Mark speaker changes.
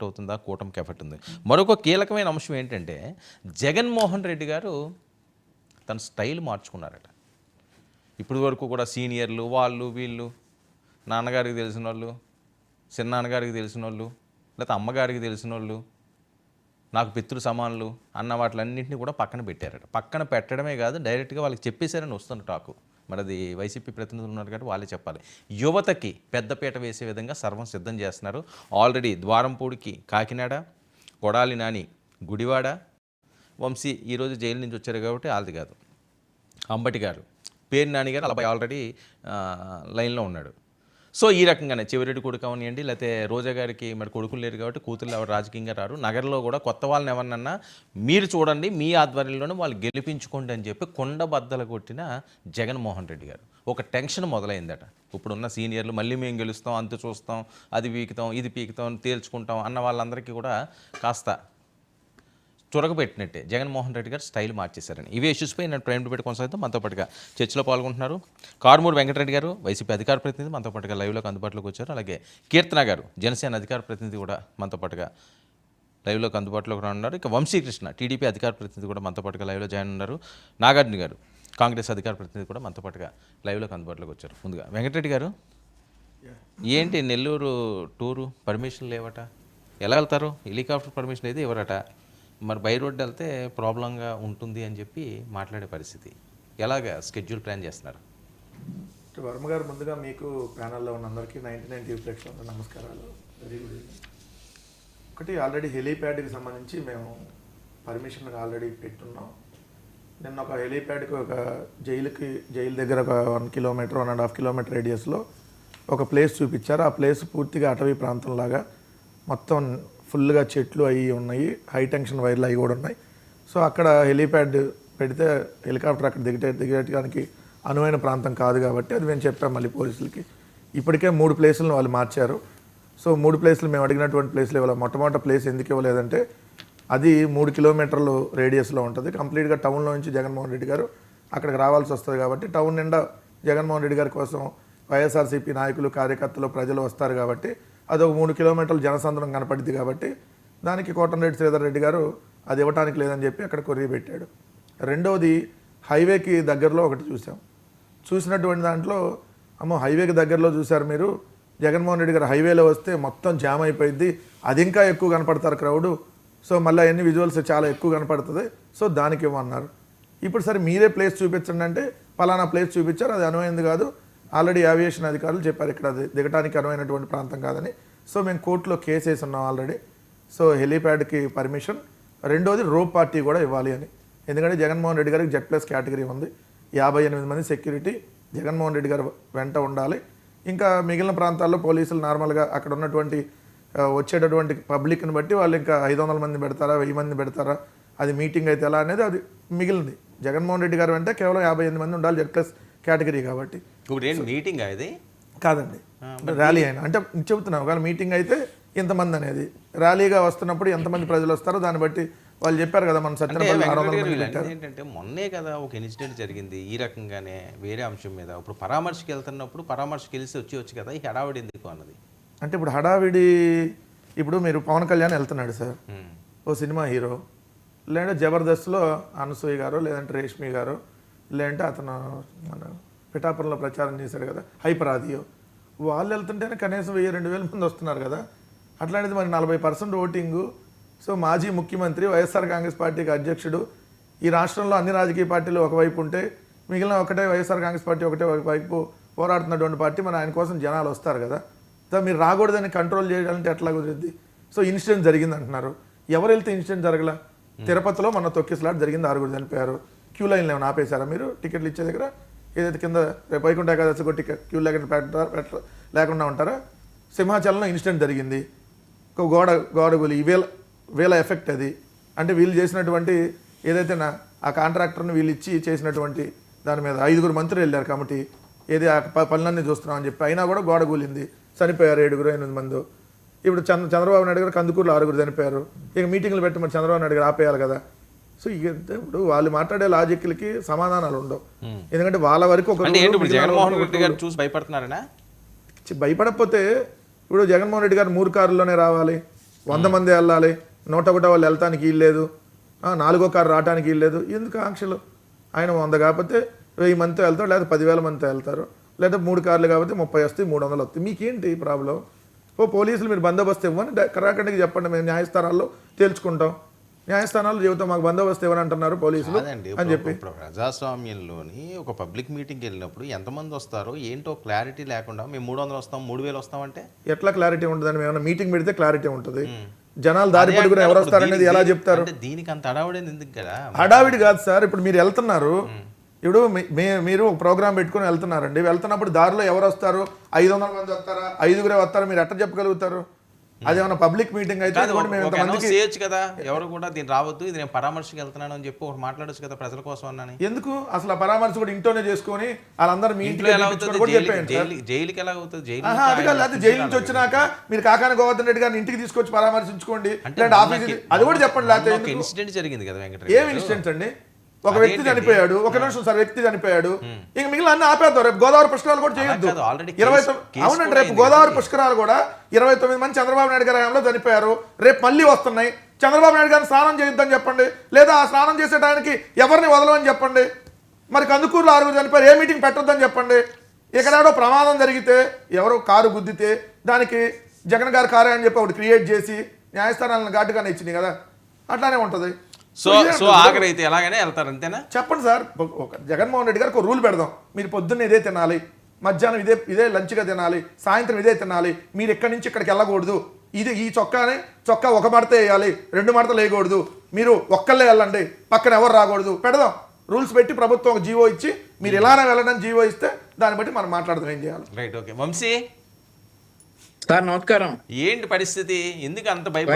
Speaker 1: Effect అవుతుందా, కూటమికి effect ఉంది. మరొక కీలకమైన అంశం ఏంటంటే జగన్మోహన్ రెడ్డి గారు తన స్టైల్ మార్చుకున్నారట. ఇప్పటి వరకు కూడా సీనియర్లు వాళ్ళు వీళ్ళు, నాన్నగారికి తెలిసిన వాళ్ళు, చిన్నాన్నగారికి తెలిసిన వాళ్ళు, లేకపోతే అమ్మగారికి తెలిసిన వాళ్ళు, నాకు పితృ సమానులు అన్న వాటిలన్నింటినీ కూడా పక్కన పెట్టారట. పక్కన పెట్టడమే కాదు, డైరెక్ట్గా వాళ్ళకి చెప్పేశారని వస్తున్న టాకు. మరి అది వైసీపీ ప్రతినిధులు ఉన్నారు కాబట్టి వాళ్ళే చెప్పాలి. యువతకి పెద్దపీట వేసే విధంగా సర్వం సిద్ధం చేస్తున్నారు. ఆల్రెడీ ద్వారంపూడికి కాకినాడ, కొడాలి నాని గుడివాడ, వంశీ ఈరోజు జైలు నుంచి వచ్చారు కాబట్టి వాళ్ళది కాదు, అంబటి గారు, పేరు నాని గారు అలా ఆల్రెడీ లైన్లో ఉన్నాడు. సో ఈ రకంగానే చెవిరెడ్డి కొడుకు అవనియండి, లేకపోతే రోజా గారికి మరి కొడుకులు లేరు కాబట్టి కూతుళ్ళు ఎవరు రాజకీయంగా రారు. నగరంలో కూడా కొత్త వాళ్ళని ఎవరినన్నా మీరు చూడండి, మీ ఆధ్వర్యంలోనే వాళ్ళు గెలిపించుకోండి అని చెప్పి కొండబద్దలు కొట్టిన జగన్మోహన్ రెడ్డి గారు. ఒక టెన్షన్ మొదలైందట. ఇప్పుడున్న సీనియర్లు మళ్ళీ మేము గెలుస్తాం, అంత చూస్తాం, అది పీకుతాం, ఇది పీకుతాం, తేల్చుకుంటాం అన్న వాళ్ళందరికీ కూడా కాస్త చురగబెట్టినట్టే జగన్మోహన్ రెడ్డి గారు స్టైల్ మార్చేశారని. ఇవే ఇష్యూస్పై నేను ప్రైమ్ డిబేట్ కొనసాగిద్దాం. మనతో పాటుగా చర్చలో పాల్గొంటున్నారు కారుమూరి వెంకటరెడ్డి గారు, వైసీపీ అధికార ప్రతినిధి, మనతో పాటుగా లైవ్లోకి అందుబాటులోకి వచ్చారు. అలాగే కీర్తన గారు, జనసేన అధికార ప్రతినిధి కూడా మనతో పాటుగా లైవ్లోకి అందుబాటులోకి రానున్నారు. ఇక వంశీకృష్ణ, టీడీపీ అధికార ప్రతినిధి కూడా మనతో పాటుగా లైవ్లో జాయిన్ ఉన్నారు. నాగార్జున గారు, కాంగ్రెస్ అధికార ప్రతినిధి కూడా మనతో పాటుగా లైవ్లోకి అందుబాటులోకి వచ్చారు. ముందుగా వెంకటరెడ్డి గారు, ఏంటి నెల్లూరు టూరు పర్మిషన్ లేవట, ఎలా వెళ్తారు? హెలికాప్టర్ పర్మిషన్ అయితే ఇవ్వరట, మరి బై రోడ్డు వెళ్తే ప్రాబ్లంగా ఉంటుంది అని చెప్పి మాట్లాడే పరిస్థితి. ఎలాగ స్కెడ్యూల్ ప్లాన్ చేస్తున్నారు?
Speaker 2: వర్మ గారు, ముందుగా మీకు ప్యానల్లో ఉన్న అందరికీ 99 టీవీ ప్రేక్షకులకు నమస్కారాలు. Very good evening. ఒకటి, ఆల్రెడీ హెలీప్యాడ్కి సంబంధించి మేము పర్మిషన్ ఆల్రెడీ పెట్టున్నాం. నిన్న ఒక హెలీప్యాడ్కి ఒక జైలు దగ్గర ఒక 1 కిలోమీటర్ 1.5 కిలోమీటర్ రేడియస్లో ఒక ప్లేస్ చూపించారు. ఆ ప్లేస్ పూర్తిగా అటవీ ప్రాంతంలాగా మొత్తం ఫుల్గా చెట్లు అవి ఉన్నాయి, హై టెన్షన్ వైర్లు అవి కూడా ఉన్నాయి. సో అక్కడ హెలీప్యాడ్ పెడితే హెలికాప్టర్ అక్కడ దిగడానికి అనువైన ప్రాంతం కాదు కాబట్టి అది మేము చెప్పాం మళ్ళీ పోలీసులకి. ఇప్పటికే 3 ప్లేసులను వాళ్ళు మార్చారు. సో 3 ప్లేసులు మేము అడిగినటువంటి ప్లేసులు ఇవ్వాలి. మొట్టమొదటి ప్లేస్ ఎందుకు ఇవ్వలేదంటే అది 3 కిలోమీటర్లు రేడియస్లో ఉంటుంది. కంప్లీట్గా టౌన్లో నుంచి జగన్మోహన్ రెడ్డి గారు అక్కడికి రావాల్సి వస్తుంది కాబట్టి టౌన్ నిండా జగన్మోహన్ రెడ్డి గారి కోసం వైఎస్ఆర్సీపీ నాయకులు, కార్యకర్తలు, ప్రజలు వస్తారు కాబట్టి అదొక 3 కిలోమీటర్లు జనసంద్రం కనపడింది కాబట్టి దానికి కోటంరెడ్డి శ్రీధర్ రెడ్డి గారు అది ఇవ్వడానికి లేదని చెప్పి అక్కడ కొర్రీ పెట్టాడు. రెండవది, హైవేకి దగ్గరలో ఒకటి చూసినటువంటి దాంట్లో అమ్మో హైవేకి దగ్గరలో చూశారు మీరు, జగన్మోహన్ రెడ్డి గారు హైవేలో వస్తే మొత్తం జామ్ అయిపోయింది, అది ఇంకా ఎక్కువ కనపడతారు క్రౌడు, సో మళ్ళీ ఎన్ని విజువల్స్ చాలా ఎక్కువ కనపడుతుంది, సో దానికి ఇవ్వమన్నారు. ఇప్పుడు సరే మీరే ప్లేస్ చూపించండి అంటే పలానా ప్లేస్ చూపించారు, అది అనువైంది కాదు, ఆల్రెడీ ఏవియేషన్ అధికారులు చెప్పారు ఇక్కడ అది దిగడానికి అనువైనటువంటి ప్రాంతం కాదని. సో మేము కోర్టులో కేసు వేసి ఉన్నాం ఆల్రెడీ. సో హెలీప్యాడ్కి పర్మిషన్, రెండోది రోప్ పార్టీ కూడా ఇవ్వాలి అని. ఎందుకంటే జగన్మోహన్ రెడ్డి గారికి Z+ కేటగిరీ ఉంది, 58 మంది సెక్యూరిటీ జగన్మోహన్ రెడ్డి గారు వెంట ఉండాలి. ఇంకా మిగిలిన ప్రాంతాల్లో పోలీసులు నార్మల్గా అక్కడ ఉన్నటువంటి వచ్చేటటువంటి పబ్లిక్ని బట్టి వాళ్ళు ఇంకా 500 మంది పెడతారా, 1000 మంది పెడతారా, అది మీటింగ్ అయితే ఎలా అనేది అది మిగిలింది. జగన్మోహన్ రెడ్డి గారు వెంటే కేవలం 58 మంది ఉండాలి Z+ కేటగిరీ కాబట్టి.
Speaker 1: మీటింగ్ అది
Speaker 2: కాదండి, ర్యాలీ అయినా అంటే చెబుతున్నాం. ఒకవేళ మీటింగ్ అయితే ఇంతమంది అనేది, ర్యాలీగా వస్తున్నప్పుడు ఎంతమంది ప్రజలు వస్తారో దాన్ని బట్టి వాళ్ళు చెప్పారు కదా. మన
Speaker 1: ఏంటంటే మొన్నే కదా ఒక ఇన్సిడెంట్ జరిగింది ఈ రకంగానే వేరే అంశం మీద. ఇప్పుడు పరామర్శకి వెళ్తున్నప్పుడు పరామర్శకి వెళ్ళి వచ్చి కదా ఈ హడావిడి ఎందుకు అన్నది. అంటే
Speaker 2: ఇప్పుడు హడావిడి, ఇప్పుడు మీరు పవన్ కళ్యాణ్ వెళ్తున్నాడు సార్, ఓ సినిమా హీరో, లేదంటే జబర్దస్త్లో అనసూయ గారు, లేదంటే రేష్మి గారు, లేదంటే అతను మన పిఠాపురంలో ప్రచారం చేశాడు కదా హైపరాదియో, వాళ్ళు వెళ్తుంటేనే కనీసం 1000-2000 మంది వస్తున్నారు కదా. అట్లాంటిది మరి 40% ఓటింగు. సో మాజీ ముఖ్యమంత్రి, వైఎస్ఆర్ కాంగ్రెస్ పార్టీకి అధ్యక్షుడు, ఈ రాష్ట్రంలో అన్ని రాజకీయ పార్టీలు ఒకవైపు ఉంటే మిగిలిన ఒకటే వైఎస్ఆర్ కాంగ్రెస్ పార్టీ ఒకటే వైపు పోరాడుతున్నటువంటి పార్టీ, మరి ఆయన కోసం జనాలు వస్తారు కదా. మీరు రాకూడదని కంట్రోల్ చేయాలంటే ఎట్లా కుదిరిద్ది? సో ఇన్సిడెంట్ జరిగింది అంటున్నారు. ఎవరు వెళ్తే ఇన్సిడెంట్ జరగల? తిరుపతిలో మన తొక్కిసలాట జరిగింది, 6 చనిపోయారు. క్యూ లైన్లో ఏమైనా ఆపేశారా మీరు? టికెట్లు ఇచ్చే దగ్గర ఏదైతే కింద రేపు వైకుంఠ ఏకాదశి కొట్టి క్యూ లేకుండా ఉంటారా? సింహాచలంలో ఇన్సిడెంట్ జరిగింది, ఒక గోడగులి, వీళ్ళ ఎఫెక్ట్ అది. అంటే వీళ్ళు చేసినటువంటి ఏదైతే ఆ కాంట్రాక్టర్ని వీళ్ళు ఇచ్చి చేసినటువంటి దాని మీద 5 మంత్రులు వెళ్ళారు కాబట్టి ఏది ఆ పనులన్నీ చూస్తున్నామని చెప్పి, అయినా కూడా గోడ కూలింది, చనిపోయారు 7-8 మంది. ఇప్పుడు చంద్రబాబు నాయుడు గారు కందుకూరులో 6 చనిపోయారు. ఇక మీటింగ్లు పెట్టి మరి చంద్రబాబు నాయుడు గారు ఆపేయాలి కదా. సో ఇప్పుడు వాళ్ళు మాట్లాడే లాజిక్లకి సమాధానాలు ఉండవు. ఎందుకంటే వాళ్ళ వరకు
Speaker 1: చూసి భయపడుతున్నారనా?
Speaker 2: భయపడకపోతే ఇప్పుడు జగన్మోహన్ రెడ్డి గారు 3 కారుల్లోనే రావాలి, 100 మంది వెళ్ళాలి, 101 వాళ్ళు వెళ్తానికి వీల్లేదు, 4వ కారు రావడానికి వీల్లేదు, ఎందుకు ఆంక్షలు? ఆయన 100 కాకపోతే 1000 మందితో వెళ్తారు, లేదా 10,000 మందితో వెళ్తారు, లేదా 3 కార్లు కాబట్టి 30 వస్తాయి, 300 వస్తాయి. మీకేంటి ప్రాబ్లం? పోలీసులు మీరు బందోబస్తు ఇవ్వని కరాఖండికి చెప్పండి, మేము న్యాయస్థానాల్లో తేల్చుకుంటాం. న్యాయస్థానాలు చెబుతాం మాకు బందోబస్తు ఇవ్వని అంటున్నారు పోలీసులు అని చెప్పి.
Speaker 1: ఇప్పుడు ప్రజాస్వామ్యంలోని ఒక పబ్లిక్ మీటింగ్కి వెళ్ళినప్పుడు ఎంతమంది వస్తారో ఏంటో క్లారిటీ లేకుండా మేము 300 వస్తాం 3000 వస్తామంటే
Speaker 2: ఎట్లా క్లారిటీ ఉంటుందని? మేము మీటింగ్ పెడితే క్లారిటీ ఉంటుంది. జనాలు దారి పడుకుని ఎవరు వస్తారనేది ఎలా చెప్తారు?
Speaker 1: దీనికి అంత హడావుడేది ఎందుకు కదా?
Speaker 2: హడావిడి కాదు సార్. ఇప్పుడు మీరు వెళ్తున్నారు, ఇప్పుడు మీరు ఒక ప్రోగ్రామ్ పెట్టుకుని వెళ్తున్నారండి. వెళ్తున్నప్పుడు దారిలో ఎవరు వస్తారు? 500 మంది వస్తారా, 5గురే వస్తారా? మీరు ఎట్లా చెప్పగలుగుతారు? అదేమన్నా పబ్లిక్ మీటింగ్ అయితే
Speaker 1: చేయొచ్చు కదా, ఎవరు కూడా దీన్ని రావద్దు, ఇది నేను పరామర్శకి వెళ్తున్నాను అని చెప్పి ఒకటి మాట్లాడచ్చు కదా ప్రజల కోసం అన్నాను.
Speaker 2: ఎందుకు అసలు పరామర్శ కూడా ఇంట్లోనే చేసుకొని వాళ్ళందరూ మీ ఇంట్లో
Speaker 1: ఎలా అవుతుంది? జైలుకి ఎలా అవుతుంది?
Speaker 2: జైలు నుంచి వచ్చినాక మీరు కాకాని గోవర్ధన్ రెడ్డి గారిని ఇంటికి తీసుకొచ్చి పరామర్శించుకోండి, ఆఫీస్ అది కూడా చెప్పండి. లేకపోతే
Speaker 1: ఇన్సిడెంట్ జరిగింది కదా వెంకట.
Speaker 2: ఏం ఇన్సిడెంట్స్ అండి? ఒక వ్యక్తి చనిపోయాడు, ఒక నిమిషం సార్, వ్యక్తి చనిపోయాడు, ఇంక మిగిలిన అన్ని ఆపేద్దాం. రేపు గోదావరి పుష్కరాలు కూడా చేయొద్దు. 29 అవునండి, రేపు గోదావరి పుష్కరాలు కూడా 29 మంది చంద్రబాబు నాయుడు గారి హయాంలో చనిపోయారు. రేపు మళ్ళీ వస్తున్నాయి. చంద్రబాబు నాయుడు గారిని స్నానం చేయొద్దని చెప్పండి, లేదా ఆ స్నానం చేసేటానికి ఎవరిని వదలమని చెప్పండి. మరి కందుకూరులో 6 చనిపోయారు, ఏ మీటింగ్ పెట్టొద్దని చెప్పండి. ఇక్కడేడో ప్రమాదం జరిగితే, ఎవరో కారు గుద్దితే దానికి జగన్ గారి కారే అని చెప్పి ఒకటి క్రియేట్ చేసి న్యాయస్థానాలను ఘాటుగానే ఇచ్చినాయి కదా, అట్లానే ఉంటుంది.
Speaker 1: సో ఆఖరి అయితే ఎలాగనే వెళ్తారు అంతేనా?
Speaker 2: చెప్పండి సార్. ఒక జగన్మోహన్ రెడ్డి గారికి ఒక రూల్ పెడదాం. మీరు పొద్దున్న ఇదే తినాలి, మధ్యాహ్నం ఇదే లంచ్గా తినాలి, సాయంత్రం ఇదే తినాలి, మీరు ఎక్కడి నుంచి ఇక్కడికి వెళ్ళకూడదు, ఈ చొక్కా ఒక మడత వేయాలి, 2 మడతలు వేయకూడదు, మీరు ఒక్కళ్ళే వెళ్ళండి, పక్కన ఎవరు రాకూడదు. పెడదాం రూల్స్ పెట్టి, ప్రభుత్వం ఒక జీవో ఇచ్చి మీరు ఎలానే వెళ్ళడానికి జీవో ఇస్తే దాన్ని బట్టి మనం మాట్లాడదాం ఏం చేయాలి.
Speaker 1: Right, okay. వంశీ
Speaker 3: సార్ నమస్కారం.
Speaker 1: ఏంటి పరిస్థితి? ఎందుకు అంత భయపడి